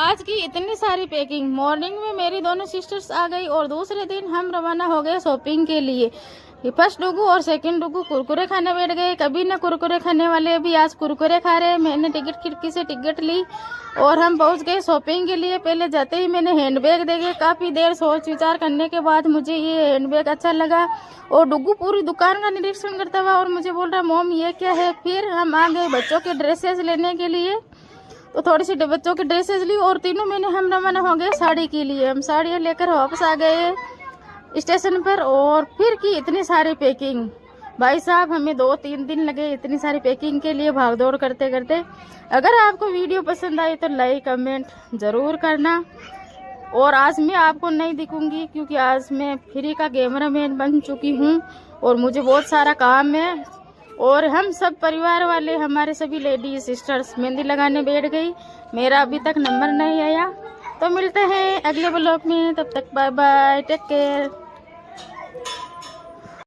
आज की इतनी सारी पैकिंग। मॉर्निंग में मेरी दोनों सिस्टर्स आ गई और दूसरे दिन हम रवाना हो गए शॉपिंग के लिए। फर्स्ट डुगू और सेकंड डुगू कुरकुरे खाने बैठ गए। कभी ना कुरकुरे खाने वाले भी आज कुरकुरे खा रहे हैं। मैंने टिकट खिड़की से टिकट ली और हम पहुंच गए शॉपिंग के लिए। पहले जाते ही मैंने हैंडबैग देखे। काफ़ी देर सोच विचार करने के बाद मुझे ये हैंडबैग अच्छा लगा और डुगू पूरी दुकान का निरीक्षण करता हुआ और मुझे बोल रहा मॉम ये क्या है। फिर हम आ गए बच्चों के ड्रेसेस लेने के लिए, तो थोड़ी सी बच्चों की ड्रेसेस ली और तीनों महीने हम रवाना हो गए साड़ी के लिए। हम साड़ियाँ लेकर वापस आ गए स्टेशन पर और फिर की इतनी सारी पैकिंग। भाई साहब हमें 2-3 दिन लगे इतनी सारी पैकिंग के लिए भागदौड़ करते करते। अगर आपको वीडियो पसंद आई तो लाइक कमेंट ज़रूर करना। और आज मैं आपको नहीं दिखूंगी क्योंकि आज मैं फ्री का कैमरामैन बन चुकी हूँ और मुझे बहुत सारा काम है। और हम सब परिवार वाले हमारे सभी लेडीज सिस्टर्स मेहंदी लगाने बैठ गई। मेरा अभी तक नंबर नहीं आया। तो मिलते हैं अगले ब्लॉग में, तब तक बाय बाय, टेक केयर।